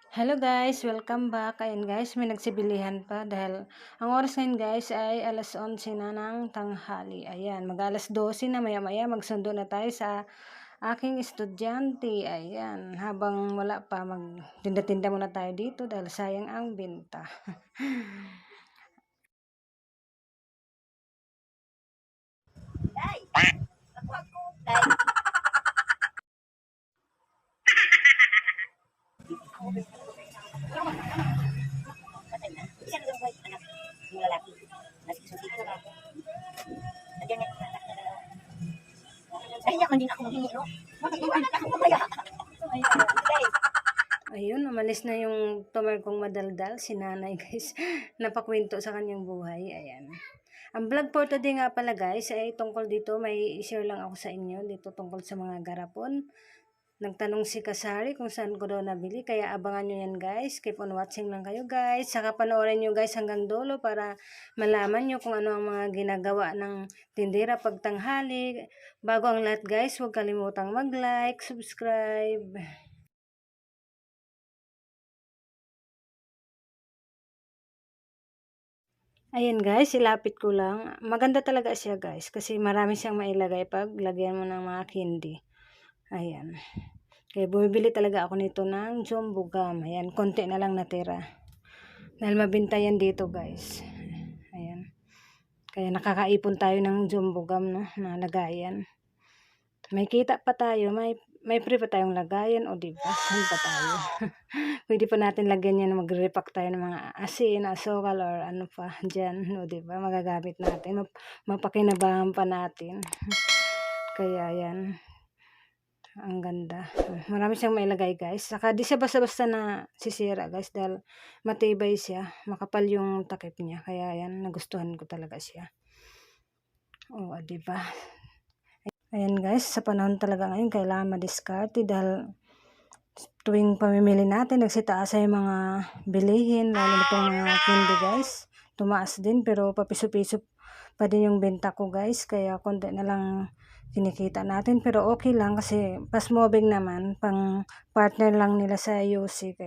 Hello guys, welcome back. Ayan guys, may nagsibilihan pa dahil ang oras ngayon guys ay alas 11 na ng tanghali. Ayan, mag alas 12 na, maya-maya magsundo na tayo sa aking estudyante. Ayan, habang wala pa, magtinda-tinda muna tayo dito dahil sayang ang binta. Ayun, umalis na yung tumer kong madaldal, si nanay guys. Napakwento sa kanyang buhay. Ayan. Ang vlog for today nga pala guys ay tungkol dito, may i-share lang ako sa inyo dito tungkol sa mga garapon. Nagtanong si Kasari kung saan ko daw nabili, kaya abangan nyo yan guys. Keep on watching lang kayo guys. Saka panoorin nyo guys hanggang dulo para malaman nyo kung ano ang mga ginagawa ng tindera pagtanghali. Bago ang lahat guys, huwag kalimutang mag-like, subscribe. Ayan guys, ilapit ko lang. Maganda talaga siya guys kasi marami siyang mailagay pag lagyan mo ng mga candy. Ayan. Kaya bumibili talaga ako nito ng jumbo gum. Ayan, konti na lang natira. Dahil mabinta yan dito guys. Ayan. Kaya nakakaipon tayo ng jumbo gum no, na lagayan. May kita pa tayo, may free pa tayong lagayan o diba? Saan pa tayo? Pwede pa natin lagyan yan, magre-repack tayo ng mga asin, asukal or ano pa dyan, no, diba? Magagamit natin, mapakinabangan pa natin. Kaya yan, ang ganda. Marami siyang mailagay guys. Saka di siya basta-basta na sisira guys dahil matibay siya, makapal yung takip niya. Kaya yan, nagustuhan ko talaga siya. O, diba? Ayan guys, sa panahon talaga ngayon, kailangan madiskarte dahil tuwing pamimili natin, nagsitaas ay mga bilihin, lalo na itong mga candy guys. Tumaas din pero papiso-piso pa din yung benta ko guys, kaya konti na lang kinikita natin. Pero okay lang kasi fast moving naman, pang partner lang nila sa UC.